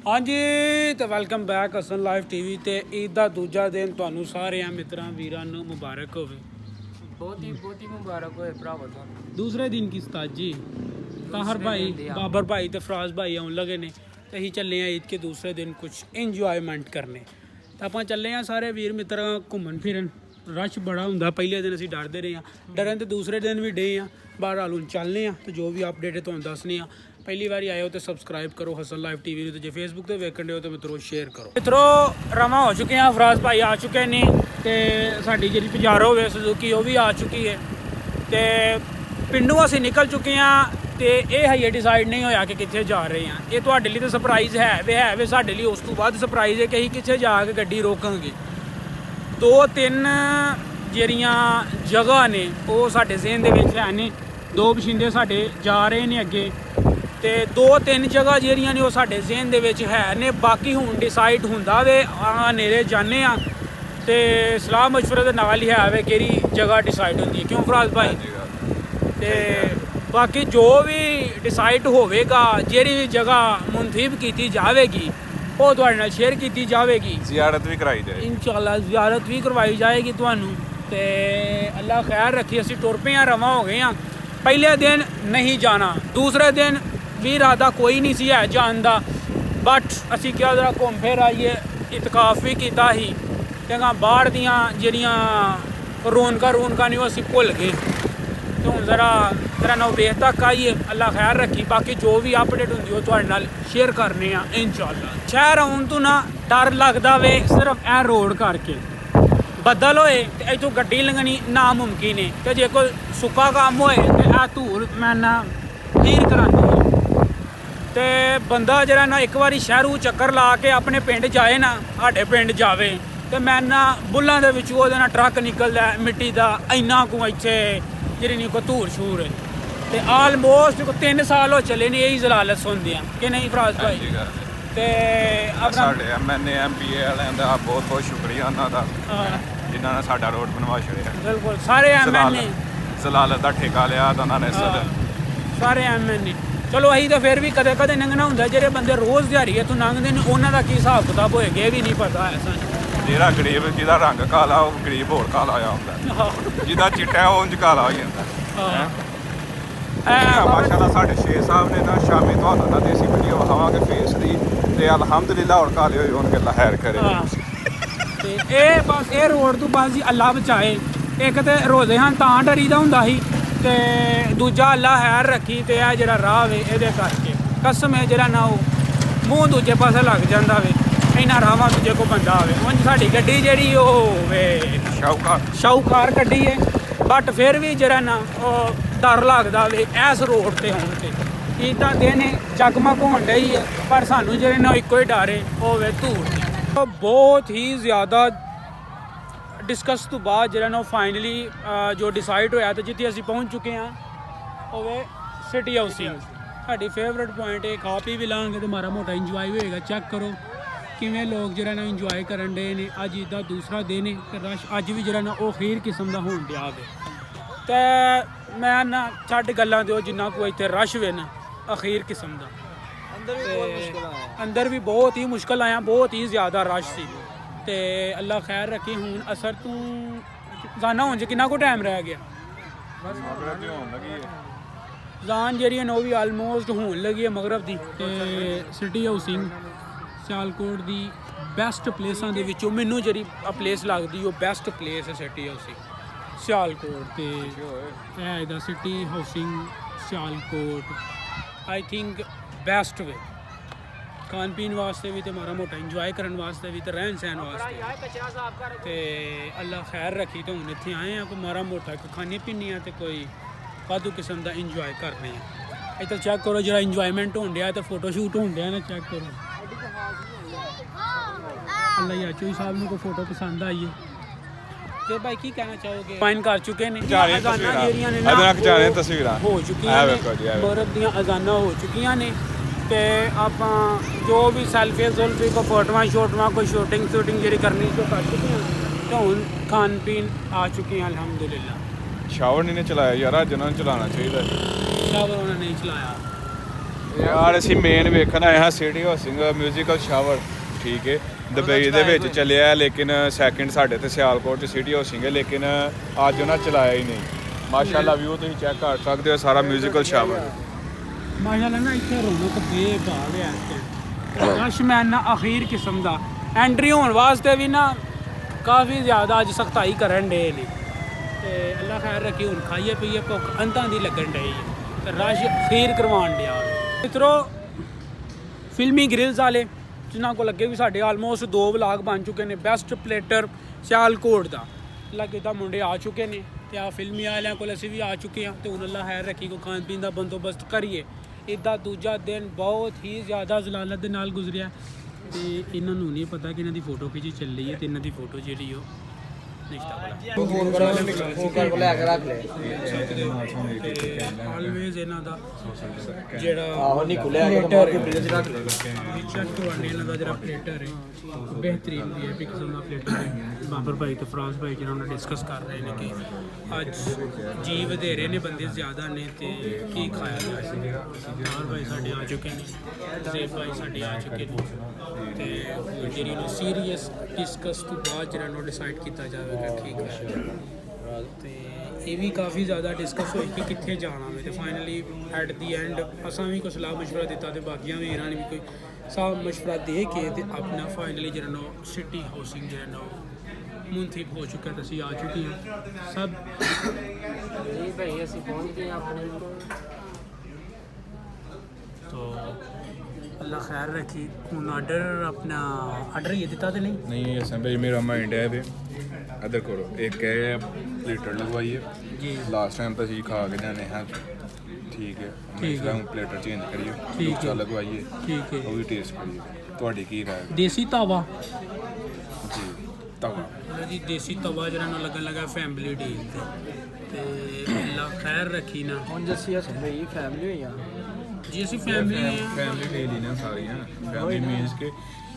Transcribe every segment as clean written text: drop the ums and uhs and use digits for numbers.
हाँ जी तो welcome back Hasan live TV ते ईद का दूजा दिन तुहानू सारे मित्रां वीरां नू मुबारक होवे। बहुत ही मुबारक होए भरावा तुहानू। दूसरे दिन की उस्ताद जी ताहर भाई बाबर भाई ते फराज भाई आउन लगे ने ते असीं चले ईद के दूसरे दिन कुछ इंजॉयमेंट करने तो आपां चले सारे वीर मित्र घूमन फिरन। रश बड़ा हुंदा पहले दिन असीं डरदे रहे डरन ते दूसरे दिन भी डे बहरहाल हुण चलने तो जो भी अपडेट है तुहानू दसने पहली बारी आए हो तो सबसक्राइब करो हसन लाइव टीवी ने, तो जो फेसबुक पे वेखण हो तो मित्रों शेयर करो। मित्रों रवा हो चुके हैं, फराज भाई आ चुके ने ते साडी जी पजारो वे सुजुकी वो भी आ चुकी है तो पिंडों असीं निकल चुके हैं तो यह है डिसाइड नहीं होया कि कित्थे जा रहे हैं। ये तुहाडे लई तो सरप्राइज़ है वे साडे लई उस तो बाद सरप्राइज़ है कि असीं कित्थे जाके गड्डी रोकांगे। दो तीन ਜਿਹੜੀਆਂ जगह ने वो साडे ज़हन दे विच है ने, दो बशिंदे साडे जा रहे ने अगे ते दो तीन जगह ਜਿਹੜੀਆਂ ने वो साडे ज़हन दे विच है ने। बाकी हुण डिसाइड हुंदा वे नेरे जाने ते सलाह मशवरे दे नाल ही है वे केड़ी जगह डिसाइड हुंदी है, क्यों फराज भाई? ते बाकी जो भी डिसाइड होवेगा ਜਿਹੜੀ भी जगह मुंतखब की जाएगी वो तुहाडे नाल शेयर की जाएगी, ज़ियारत भी कराई जाएगी इंशाअल्लाह ज़ियारत भी करवाई जाएगी तुहानू। ते अल्लाह खैर रखी। असीं टुर पे रवा हो गए हैं। पहले दिन नहीं जाना, दूसरे दिन भी इरादा कोई नहीं सी है जान दा, बट असीं क्या जरा घूम फिर आइए इतकाफ भी कीता ही ते बाहर दियां ਜਿਹੜੀਆਂ रौनकां ने असीं भुल गए। तो हुण जरा नौबेत तक आइए, अल्लाह खैर रखी। बाकी जो भी अपडेट होंदी वो तुहाडे नाल शेयर करने इंशाअल्लाह। शहर आउण तो ना डर लगदा वे सिर्फ ए रोड करके, बदल होए तो इतों गड्डी लंघनी नामुमकिन है, तो जे कोई सुक्का काम होए तो आ धूल मैना हीर करांदी है। तो बंदा जरा ना एक बारी शहरों चक्कर ला के अपने पिंड जाए ना, साडे पिंड जावे तो मैं ना बुल्लां दे विच ओहदे नाल ट्रक निकलदा मिट्टी दा इन्ना को इत्थे ਜਿਹੜੀ नहीं कोई धूल शूर है। तो आलमोस्ट 3 साल हो चले ने यही जलालत सुनते हैं कि नहीं फराज भाई? तो ਸਾਡੇ MNA MPA ਵਾਲਿਆਂ ਦਾ ਬਹੁਤ ਬਹੁਤ ਸ਼ੁਕਰੀਆ ਉਹਨਾਂ ਦਾ ਜਿਨ੍ਹਾਂ ਨੇ ਸਾਡਾ ਰੋਡ ਬਣਵਾ ਛੜਿਆ। बिल्कुल सारे MNA ਜ਼ਲਾਲਤ ਦਾ ਠੇਕਾ ਲਿਆ ਤਾਂ ਉਹਨਾਂ ਨੇ ਸਾਰੇ MNA। चलो अं तो फिर भी कदे कदे लंघना होंगे, ਜਿਹੜੇ ਬੰਦੇ ਰੋਜ਼ ਦਿਹਾੜੀ ਇੱਥੋਂ ਲੰਘਦੇ ਨੇ ਉਹਨਾਂ ਦਾ ਕੀ ਹਿਸਾਬ ਕਿਤਾਬ ਹੋਏਗਾ ਇਹ ਵੀ ਨਹੀਂ ਪਤਾ ਹੈ ਸਾਨੂੰ। ਜਿਹੜਾ ਗਰੀਬ ਜਿਹਦਾ ਰੰਗ ਕਾਲਾ ਉਹ ਗਰੀਬ ਹੋਰ ਕਾਲਾ ਆ ਹੁੰਦਾ, ਜਿਹਦਾ ਚਿੱਟਾ ਉਹ ਉਂਝ ਕਾਲਾ ਹੋ ਜਾਂਦਾ। ਮਾਸ਼ਾਅੱਲਾ ਸਾਡੇ ਸ਼ੇਖ ਸਾਹਿਬ ਨੇ ਨਾ ਸ਼ਾਮੀ ਤੁਹਾਨੂੰ ਨਾ ਦੇਸੀ ਵੀਡੀਓ ਵਿਖਾਵਾਂਗੇ ਫੇਸ ਦੀ ਤੇ ਅਲਹਮਦੁਲਿਲਾ ਹੁਣ ਕਾਲੇ ਹੋਏ ਹੋਣਗੇ, ਅੱਲਾ ਖੈਰ ਕਰੇ। ਤੇ ਇਹ ਬਸ ਇਹ ਰੋਡ ਤੋਂ ਬਸ ਜੀ ਅੱਲਾ ਬਚਾਏ। ਇੱਕ ਤੇ ਰੋਜ਼ੇ ਹਨ ਤਾਂ ਡਰੀਦਾ ਹੁੰਦਾ ਸੀ ਤੇ ਦੂਜਾ ਅੱਲਾ ਖੈਰ ਰੱਖੀ ਤੇ ਇਹ ਜਿਹੜਾ ਰਾਹ ਵੇ ਇਹਦੇ ਕਰਕੇ ਕਸਮ ਹੈ ਜਿਹੜਾ ਨਾ ਉਹ ਮੂੰਹ ਦੂਜੇ ਪਾਸੇ ਲੱਗ ਜਾਂਦਾ ਵੇ ਇਹਨਾਂ ਰਾਹਾਂ ਦੂਜੇ ਕੋ ਬੰਦਾ ਆਵੇ। ਉਂਝ ਸਾਡੀ ਗੱਡੀ ਜਿਹੜੀ ਉਹ ਵੇ ਸ਼ਾਹੂਕਾਰ ਗੱਡੀ ਹੈ, ਬਟ ਫਿਰ ਵੀ ਜਿਹੜਾ ਨਾ ਉਹ ਡਰ ਲੱਗਦਾ ਵੇ ਇਸ ਰੋਡ ਤੇ ਹੋਣ ਤੇ। ਇੱਦਾਂ ਦਿਨ ਜਗਮਗ ਹੋਣ ਡਈ ਹੈ ਪਰ ਸਾਨੂੰ ਜਿਹੜੇ ਨਾ ਇੱਕੋ ਹੀ ਡਰ ਹੈ ਉਹ ਵੇ ਧੂੜ ਦੀ। ਬਹੁਤ ਹੀ ਜ਼ਿਆਦਾ डिस्कस तो बाद जो ना फाइनली जो डिसाइड होया तो जिथे असीं पहुँच चुके हैं वो वे सिटी हाउसिंग साडी फेवरेट पॉइंट है। खा पी भी लाँगे तो माड़ा मोटा इंजॉय होएगा। चेक करो किवें लोग जो ना इंजॉय करन डे ने। अज ईद दा दूसरा दिन है तो रश अज भी जो ना वो खीर किस्म का होण दिया वे। तो मैं ना छड्ड गल्लां दो जिन्ना को इत्थे रश वे ना अखीर किस्म का अंदर भी बहुत ही मुश्किल आया, बहुत ही ज़्यादा रश सी। तो अल्लाह खैर रखी। हूँ असर तू जाना होने कितना को टाइम रह गया? जान जी वो भी आलमोस्ट होन लगी है मगरब की। तो सिटी हाउसिंग सियालकोट की बैस्ट प्लेसा के मैनू जी प्लेस लगती वो बैस्ट प्लेस है सिटी हाउसिंग सियालकोट। तो है city housing Sialkot I think best वे खान पीन वास्ते भी तो माड़ा मोटा इंजॉय करने वास्ते भी तो रहन सहन वास्ते। तो अल्लाह खैर रखी। तो हूँ इतने आए हैं कोई माड़ा मोटा कोई खाने पीने तो कोई वाधू किस्म का इंजॉय करने। इधर चेक करो जो इंजॉयमेंट होने दिया तो फोटो शूट होने दिया ना, चेक करो। अल्लाह याचू साहब ने कोई फोटो पसंद आई है तो भाई की कहना चाहोगे? फाइन कर चुके हैं तस्वीर हो चुकी हैं, मगरब दियां अजाना हो चुकी ने। तो आप जो भी सैल्फी सुल्फी को फोटोआं शोटोआं कोई शूटिंग जी करनी तो कर चुके हैं। तो हूँ खान पीन आ चुके हैं अल्हम्दुलिल्लाह। शावर नहीं चलाया यार, अज उन्होंने चलाना चाहिए। शावर उन्होंने नहीं चलाया ਯਾਰ ਅਸੀਂ ਮੇਨ ਵੇਖਣ ਆਏ ਹਾਂ ਸਿਟੀ ਹਾਊਸਿੰਗ ਮਿਊਜ਼ੀਕਲ ਸ਼ਾਵਰ, ਠੀਕ ਹੈ। ਦੁਬਈ ਦੇ ਵਿੱਚ ਚੱਲਿਆ, ਲੇਕਿਨ ਸੈਕਿੰਡ ਸਾਡੇ ਤੇ ਸਿਆਲਕੋਟ 'ਚ ਸਿਟੀ ਹਾਊਸਿੰਗ ਹੈ, ਲੇਕਿਨ ਅੱਜ ਉਹਨਾਂ ਚਲਾਇਆ ਹੀ ਨਹੀਂ। ਮਾਸ਼ਾਅੱਲਾ ਵਿਊ ਤੁਸੀਂ ਚੈੱਕ ਕਰ ਸਕਦੇ ਹੋ, ਸਾਰਾ ਮਿਊਜ਼ੀਕਲ ਸ਼ਾਵਰ। ਮਾਸ਼ਾਅੱਲਾ ਨਾ ਇੱਥੇ ਰੌਣਕ ਬੇਭਾਗ ਹੈ ਇੱਥੇ, ਰਸ਼ਮੈਨ ਨਾ ਅਖੀਰ ਕਿਸਮ ਦਾ ਐਂਟਰੀ ਹੋਣ ਵਾਸਤੇ ਵੀ ਨਾ ਕਾਫੀ ਜ਼ਿਆਦਾ ਅੱਜ ਸਖਤਾਈ ਕਰਨ ਡੇ ਨੇ। ਤੇ ਅੱਲਾ ਖੈਰ ਰੱਖੀ, ਹੁਣ ਖਾਈਏ ਪੀਏ, ਭੁੱਖ ਅੰਤਾਂ ਦੀ ਲੱਗਣ ਡਈ ਹੈ ਤੇ ਰਸ਼ ਅਖੀਰ ਕਰਵਾਉਣ ਡਿਆ। ਮਿੱਤਰੋ ਫਿਲਮੀ ਗ੍ਰਿਲਸ ਵਾਲੇ ਜਿਨ੍ਹਾਂ ਕੋਲ ਅੱਗੇ ਵੀ ਸਾਡੇ ਆਲਮੋਸਟ 2 ਵਲਾਗ ਬਣ ਚੁੱਕੇ ਨੇ, ਬੈਸਟ ਪਲੇਟਰ ਸਿਆਲਕੋਟ ਦਾ ਲੱਗੇ ਤਾਂ ਮੁੰਡੇ ਆ ਚੁੱਕੇ ਨੇ ਤੇ ਆ ਫਿਲਮੀ ਵਾਲਿਆਂ ਕੋਲ ਅਸੀਂ ਵੀ ਆ ਚੁੱਕੇ ਹਾਂ। ਤੇ ਹੁਣ ਅੱਲਾ ਖੈਰ ਰੱਖੀ ਕੋ ਖਾਣ ਪੀਣ ਦਾ ਬੰਦੋਬਸਤ ਕਰੀਏ। ਇੱਦਾਂ ਦੂਜਾ ਦਿਨ ਬਹੁਤ ਹੀ ਜ਼ਿਆਦਾ ਜ਼ਲਾਲਤ ਦੇ ਨਾਲ ਗੁਜ਼ਰਿਆ ਤੇ ਇਹਨਾਂ ਨੂੰ ਨਹੀਂ ਪਤਾ ਕਿ ਇਹਨਾਂ ਦੀ ਫੋਟੋ ਖਿੱਚੀ ਚੱਲੀ ਹੈ ਤੇ ਇਹਨਾਂ ਦੀ ਫੋਟੋ ਜਿਹੜੀ ਉਹ ਨਿਸ਼ਤਾ ਆਲਵੇਜ਼ ਇਹਨਾਂ ਦਾ ਜਿਹੜਾ ਆਹੋ ਨਹੀਂ ਖੁੱਲਿਆ ਇਹਨਾਂ ਦਾ ਜਿਹੜਾ ਪਲੇਟਰ ਹੈ ਬਿਹਤਰੀਨ ਵੀ ਹੈ, ਵੀ ਕਿਸਮ ਦਾ ਪਲੇਟਰ ਹੈ। ਬਾਬਰ ਭਾਈ ਤੇ ਫਰਾਂਸ ਭਾਈ ਜਿਹਨਾਂ ਨਾਲ ਡਿਸਕਸ ਕਰ ਰਹੇ ਨੇ ਕਿ ਅੱਜ ਜੀ ਵਧੇਰੇ ਨੇ, ਬੰਦੇ ਜ਼ਿਆਦਾ ਨੇ ਤੇ ਕੀ ਖਾਇਆ ਜਾਏ। ਬਾਬਰ ਭਾਈ ਸਾਡੇ ਆ ਚੁੱਕੇ ਨੇ, ਜ਼ੇਬ ਭਾਈ ਸਾਡੇ ਆ ਚੁੱਕੇ ਨੇ ਤੇ ਜਿਹੜੀ ਨੂੰ ਸੀਰੀਅਸ ਡਿਸਕਸ ਤੋਂ ਬਾਅਦ ਜਿਹੜਾ ਨੂੰ ਡਿਸਾਈਡ ਕੀਤਾ ਜਾਵੇਗਾ ਕੀ ਖਾਇਆ। ਤੇ ਇਹ ਵੀ ਕਾਫੀ ਜ਼ਿਆਦਾ ਡਿਸਕਸ ਹੋਈ ਕਿ ਕਿੱਥੇ ਜਾਣਾ ਵੇ ਤੇ ਫਾਈਨਲੀ ਐਟ ਦੀ ਐਂਡ ਅਸਾਂ ਵੀ ਕੁਛ ਸਲਾਹ ਮਸ਼ਵਰਾ ਦਿੱਤਾ ਤੇ ਬਾਕੀਆਂ ਵੀਰਾਂ ਨੇ ਵੀ ਕੋਈ ਸਲਾਹ ਮਸ਼ਵਰਾ ਦੇ ਕੇ ਤੇ ਆਪਣਾ ਫਾਈਨਲੀ ਜਿਹੜਾ ਨੋ ਸਿਟੀ ਹਾਊਸਿੰਗ ਜਿਹੜਾ ਨੋ ਮੁੰਤਖਬ ਹੋ ਚੁੱਕਾ ਤੇ ਅਸੀਂ ਆ ਚੁੱਕੇ ਹਾਂ ਸਭ। ਜੀ ਭਾਈ ਅਸੀਂ ਪਹੁੰਚ ਗਏ ਆਪਣੇ तो अल्लाह खैर रखी। हूँ आर्डर अपना आर्डर ये दिता तो नहीं ऐसा भाई मेरा माइंड है वे अदर करो एक है प्लेटर लगवाइए जी, लास्ट टाइम तो अभी खा के जाने हैं, ठीक है। ठीक है। प्लेटर चेंज करिए, ठीक दूसरा है। लगवाइए, ठीक है। वो भी टेस्ट करिए। ਤੁਹਾਡੀ ਕੀ ਰਾਏ ਹੈ? देसी तवा जी तवा जी, देसी तवा जरा ना लगन लगा फैमिली डील ते अल्लाह खैर रखी ना। ਹੁਣ ਜੱਸੀ ਅਸੀਂ ਭਾਈ ਫੈਮਿਲੀ ਹੋਈ ਆ जी असी फैमिली हैं, ਫੈਮਿਲੀ ਡੇਲ ਹੀ ਨਾ ਸਾਰੀਆਂ ਫੈਮਿਲੀ ਮੀਨਸ ਕਿ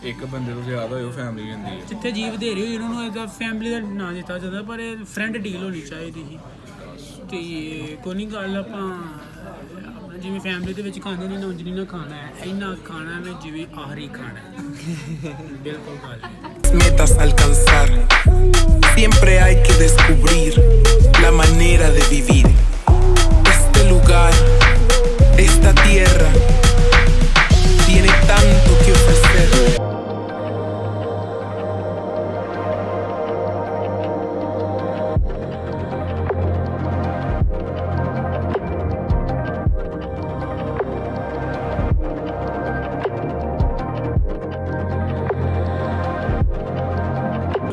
ਇੱਕ ਬੰਦੇ ਤੋਂ ਜ਼ਿਆਦਾ ਹੋਏ ਉਹ ਫੈਮਿਲੀ ਹੁੰਦੀ ਹੈ। ਜਿੱਥੇ ਜੀਵ ਦੇ ਰਹੀ ਹੋਈ ਉਹਨਾਂ ਨੂੰ ਇਹਦਾ ਫੈਮਿਲੀ ਦਾ ਨਾਂ ਦਿੱਤਾ ਜਾਂਦਾ, ਪਰ ਇਹ ਫਰੈਂਡ ਡੀਲ ਹੋਣੀ ਚਾਹੀਦੀ ਸੀ। ਤੇ ਕੋਈ ਨਹੀਂ ਗੱਲ, ਆਪਾਂ ਜਿਵੇਂ ਫੈਮਿਲੀ ਦੇ ਵਿੱਚ ਖਾਂਦੇ ਨੇ ਨਾ ਉਂਝ ਨਹੀਂ ਨਾ ਖਾਣਾ ਹੈ, ਇੰਨਾ ਖਾਣਾ ਹੈ ਜਿਵੇਂ ਆਖਰੀ ਖਾਣਾ ਹੈ। ਬਿਲਕੁਲ ਗੱਲ metas alcanzar. Siempre hay que descubrir la manera de vivir. Este lugar, esta tierra, tiene tanto que ofrecer.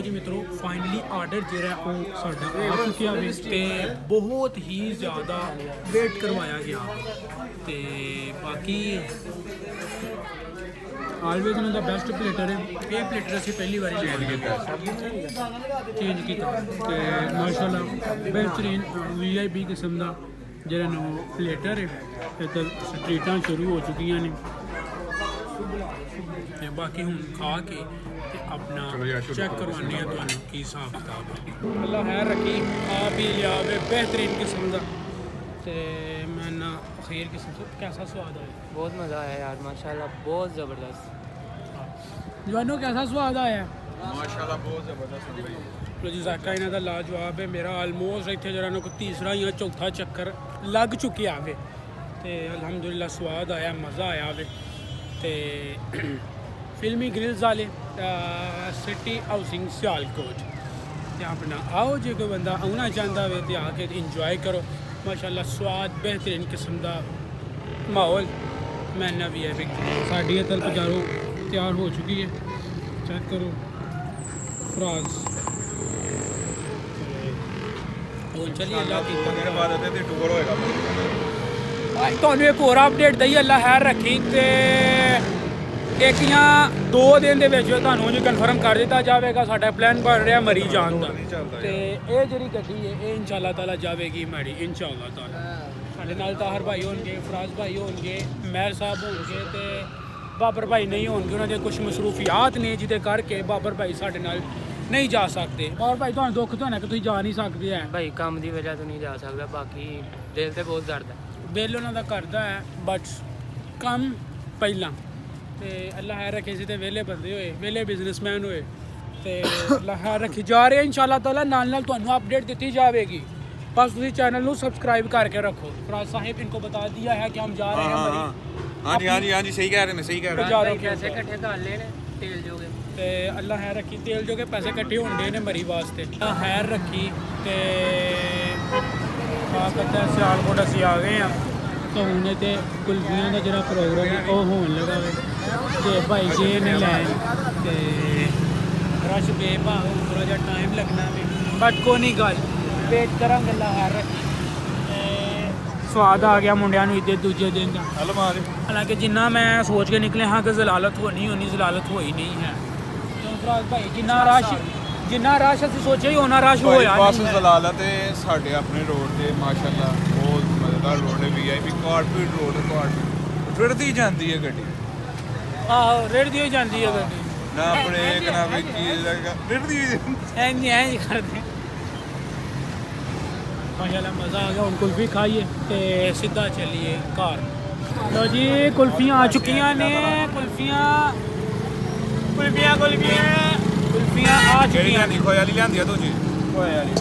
ਜੀ ਮਿੱਤਰੋ ਫਾਈਨਲੀ ਆਰਡਰ ਜਿਹੜਾ ਉਹ ਸਾਡਾ ਆ ਚੁੱਕਿਆ ਵੇ ਤੇ ਬਹੁਤ ਹੀ ਜ਼ਿਆਦਾ ਵੇਟ ਕਰਵਾਇਆ ਗਿਆ ਤੇ ਬਾਕੀ ਆਲਵੇਜ਼ ਉਹਨਾਂ ਦਾ ਬੈਸਟ ਪਲੇਟਰ ਹੈ। ਇਹ ਪਲੇਟਰ ਅਸੀਂ ਪਹਿਲੀ ਵਾਰੀ ਚੇਂਜ ਕੀਤਾ ਤੇ ਮਾਸ਼ਾਅੱਲਾ ਬਿਹਤਰੀਨ VIP ਕਿਸਮ ਦਾ ਜਿਹੜਾ ਨੂੰ ਪਲੇਟਰ ਹੈ। ਇੱਧਰ ਸਟਰੀਟਾਂ ਸ਼ੁਰੂ ਹੋ ਚੁੱਕੀਆਂ ਨੇ ਤੇ ਬਾਕੀ ਹੁਣ ਖਾ ਕੇ ਤੇ ਆਪਣਾ ਚੈੱਕ ਕਰਵਾਉਂਦੇ ਆ ਤੁਹਾਨੂੰ ਕੀ ਹਿਸਾਬ ਕਿਤਾਬ ਹੈ। ਅੱਲਾ ਖੈਰ ਰੱਖੀ, ਆ ਵੀ ਲਿਆ ਵੇ ਬਿਹਤਰੀਨ ਕਿਸਮ ਦਾ ਤੇ ਮੈਂ ਨਾ ਅਖੀਰ ਕਿਸਮ ਦਾ कैसा स्वाद आया? बहुत मज़ा आया यार माशाल्लाह, बहुत ज़बरदस्त। जवानों कैसा स्वाद आया? ਮਾਸ਼ਾਅੱਲਾ ਬਹੁਤ ਜ਼ਬਰਦਸਤ ਭਾਈ। ਲੋ ਜੀ ਜ਼ਾਇਕਾ ਇਹਨਾਂ ਦਾ ਲਾਜਵਾਬ ਹੈ। ਮੇਰਾ ਆਲਮੋਸਟ ਇੱਥੇ ਜਿਹੜਾ ਨਾ ਕੋਈ ਤੀਸਰਾ ਜਾਂ ਚੌਥਾ ਚੱਕਰ ਲੱਗ ਚੁੱਕਿਆ ਵੇ ਤੇ ਅਲਹਮਦੁਲਿਲਾ ਸਵਾਦ ਆਇਆ, ਮਜ਼ਾ ਆਇਆ ਵੇ। ਤੇ ਫਿਲਮੀ ਗ੍ਰਿਲਸ ਵਾਲੇ ਸਿਟੀ ਹਾਊਸਿੰਗ ਸਿਆਲਕੋਟ ਤੇ ਆਪਣਾ ਆਓ, ਜੇ ਕੋਈ ਬੰਦਾ ਆਉਣਾ ਚਾਹੁੰਦਾ ਵੇ ਤੇ ਆ ਕੇ ਇੰਜੋਏ ਕਰੋ। ਮਾਸ਼ਾਅੱਲਾ ਸਵਾਦ ਬਿਹਤਰੀਨ ਕਿਸਮ ਦਾ ਮਾਹੌਲ ਮੈਨਾ ਵੀ ਹੈ। ਸਾਡੀ ਅਤਲ ਪਜਾਰੋ ਤਿਆਰ ਹੋ ਚੁੱਕੀ ਹੈ, ਚੈੱਕ ਕਰੋ ਫਰਾਜ਼। ਹੁਣ ਚਲੀਏ ਅੱਲਾ ਕੀ ਦਿਨ ਬਾਅਦ ਤੇ ਟੂਰ ਹੋਏਗਾ। ਤੁਹਾਨੂੰ ਇੱਕ ਹੋਰ ਅਪਡੇਟ ਦਈ, ਅੱਲਾ ਖੈਰ ਰੱਖੀ ਤੇ ਇੱਕ ਜਾਂ 2 ਦਿਨ ਦੇ ਵਿੱਚ ਤੁਹਾਨੂੰ ਜੀ ਕਨਫਰਮ ਕਰ ਦਿੱਤਾ ਜਾਵੇਗਾ। ਸਾਡਾ ਪਲਾਨ ਬਣ ਰਿਹਾ ਮਰੀ ਜਾਣ ਦਾ ਤੇ ਇਹ ਜਿਹੜੀ ਗੱਡੀ ਹੈ ਇਹ ਇਨਸ਼ਾਅੱਲਾ ਤਾਲਾ ਜਾਵੇਗੀ ਮਰੀ ਇਨਸ਼ਾਅੱਲਾ ਤਾਲਾ। ਸਾਡੇ ਨਾਲ ਤਾਹਰ ਭਾਈ ਹੋਣਗੇ, ਫਰਾਜ਼ ਭਾਈ ਹੋਣਗੇ, ਮਹਿਰ ਸਾਹਿਬ ਹੋਣਗੇ ਤੇ ਬਾਬਰ ਭਾਈ ਨਹੀਂ ਹੋਣਗੇ। ਉਹਨਾਂ ਦੇ ਕੁਝ ਮਸਰੂਫੀਆਤ ਨੇ ਜਿਹਦੇ ਕਰਕੇ ਬਾਬਰ ਭਾਈ ਸਾਡੇ ਨਾਲ ਨਹੀਂ ਜਾ ਸਕਦੇ। ਬਾਬਰ ਭਾਈ ਤੁਹਾਨੂੰ ਦੁੱਖ ਤਾਂ ਹੈ ਕਿ ਤੁਸੀਂ ਜਾ ਨਹੀਂ ਸਕਦੇ ਹੈ ਭਾਈ ਕੰਮ ਦੀ ਵਜ੍ਹਾ ਤੋਂ ਨਹੀਂ ਜਾ ਸਕਦਾ, ਬਾਕੀ ਦਿਲ ਤੇ ਬਹੁਤ ਦਰਦ ਹੈ। ਦਿਲ ਉਹਨਾਂ ਦਾ ਕਰਦਾ ਹੈ ਬਟ ਕੰਮ ਪਹਿਲਾਂ ਤੇ ਅੱਲਾ ਹੈ ਰੱਖੇ ਸੀ ਤੇ ਵਿਹਲੇ ਬੰਦੇ ਹੋਏ, ਵਿਹਲੇ ਬਿਜ਼ਨਸਮੈਨ ਹੋਏ ਤੇ ਅੱਲਾ ਹੈ ਰੱਖੀ ਜਾ ਰਹੇ ਇਨਸ਼ਾਅੱਲਾ ਤਾਲਾ। ਨਾਲ ਤੁਹਾਨੂੰ ਅਪਡੇਟ ਦਿੱਤੀ ਜਾਵੇਗੀ, बस ਤੁਸੀਂ चैनल ਨੂੰ सब्सक्राइब करके रखो। फराज साहिब इनको बता दिया है कि हम जा रहे हैं मरी। हाँ जी सही कह रहे हैं, सही कह रहे हैं। बाजारों के ਪੈਸੇ ਇਕੱਠੇ ਕਰ ਲਏ ਨੇ ਤੇਲ ਜੋਗੇ ਤੇ ਅੱਲਾ ਹੈ ਰੱਖੀ ਤੇਲ ਜੋ ਕਿ ਪੈਸੇ ਇਕੱਠੇ ਹੁੰਦੇ ਨੇ ਮਰੀ ਵਾਸਤੇ। ਹੈ ਰੱਖੀ ਤੇ ਆ ਕਹਿੰਦਾ ਸਿਆਲਕੋਟ ਅਸੀਂ ਆ ਗਏ ਆ ਤੇ ਹੁਣ ਤੇ ਕੁਲਫੀਆਂ ਦਾ ਜਿਹੜਾ ਪ੍ਰੋਗਰਾਮ ਹੈ ਉਹ ਹੋਣ ਲੱਗਾ ਵੇ ਤੇ ਭਾਈ ਜੀ ਨੇ ਲੈਣ ਤੇ ਰਸ਼ ਬੇਭਾ ਥੋੜਾ ਜਿਹਾ ਟਾਈਮ ਲੱਗਣਾ ਵੇ ਬਟ ਕੋਈ ਨਹੀਂ ਗੱਲ ਵੇਟ ਕਰਾਂਗੇ। ਅੱਲਾ ਹੈ ਰੱਖੀ ਸਵਾਦ ਆ ਗਿਆ ਮੁੰਡਿਆਂ ਨੂੰ ਇਹਦੇ ਦੂਜੇ ਦਿਨ ਦਾ। ਹਾਲਾਂਕਿ ਜਿੰਨਾ ਮੈਂ ਸੋਚ ਕੇ ਨਿਕਲੇ ਹਾਂ ਕਿ ਜ਼ਲਾਲਤ ਹੋਣੀ ਜ਼ਲਾਲਤ ਹੋਈ ਨਹੀਂ ਹੈ ਕਿਉਂ ਫਰਾਜ਼ ਭਾਈ ਜਿੰਨਾ ਰਸ਼ ਅਸੀਂ ਸੋਚਿਆ ਹੀ ਉਹਨਾਂ ਰਸ਼ ਹੋਇਆ ਬਸ ਨਹੀਂ ਹੈ। ਜ਼ਲਾਲਤ ਤੇ ਸਾਡੇ ਆਪਣੇ ਰੋਡ ਤੇ ਮਾਸ਼ਾਅੱਲਾ ਬਹੁਤ ਮਜ਼ੇਦਾਰ ਰੋਡ ਹੈ, VIP ਕਾਰਪੇਟ ਰੋਡ ਕਾਰਪੇਟ ਰੜਦੀ ਜਾਂਦੀ ਹੈ ਗੱਡੀ। ਆਹੋ ਰੇੜਦੀ ਹੋਈ ਜਾਂਦੀ ਹੈ ਗੱਡੀ ਨਾ ਬ੍ਰੇਕ ਨਾ ਵੀ ਕੀ ਲੱਗਾ ਰੜਦੀ ਐਂ ਕਰਦੇ माशाल्लाह मज़ा आ गया। हम कुल्फ़ी खाइए तो सीधा चलिए घर। लो जी कुल्फ़ियाँ आ चुकी ने कुल्फ़ियाँ आ चुकी नहीं खोए वाली लिया तू जी खोए वाली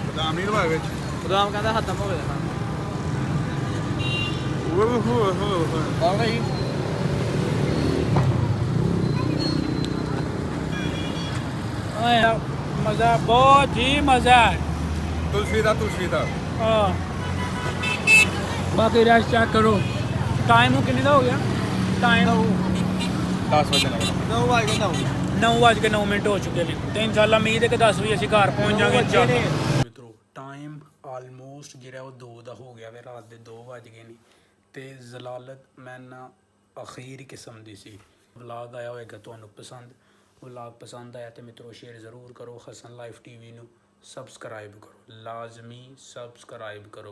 ਬਦਾਮ ਨਹੀਂ ਲਵਾਏ ਵਿੱਚ ਬਦਾਮ ਕਹਿੰਦਾ ਖਤਮ ਹੋ ਗਿਆ ਕੌਣ ਹੈ मज़ा बहुत ही मज़ा है। ਤੁਲਸੀ ਦਾ हाँ बाकी रश चेक करो। टाइम हो कितने का हो गया? टाइम 10 ਵਜੇ ਲੱਗਾ 9:09 हो चुके हैं तो इंशाल्लाह उम्मीद है कि 10 ਵਜੇ ਅਸੀਂ ਘਰ ਪਹੁੰਚ ਜਾਵਾਂਗੇ। ਮਿੱਤਰੋ ਟਾਈਮ ਆਲਮੋਸਟ ਜਿਹੜਾ ਉਹ 2 ਦਾ ਹੋ ਗਿਆ ਵੇ, ਰਾਤ ਦੇ 2 ਵੱਜ ਗਏ ਨੇ ਤੇ ਜ਼ਲਾਲਤ ਮੈਂ ਨਾ ਅਖੀਰ ਕਿਸਮ ਦੀ ਸੀ। ਵਲੌਗ ਆਇਆ ਹੋਏਗਾ ਤੁਹਾਨੂੰ ਪਸੰਦ, ਵਲੌਗ ਪਸੰਦ ਆਇਆ ਤੇ ਮਿੱਤਰੋ ਸ਼ੇਅਰ ਜ਼ਰੂਰ ਕਰੋ। ਹਸਨ ਲਾਈਫ TV ਨੂੰ ਸਬਸਕ੍ਰਾਈਬ ਕਰੋ, ਲਾਜ਼ਮੀ ਸਬਸਕ੍ਰਾਈਬ ਕਰੋ।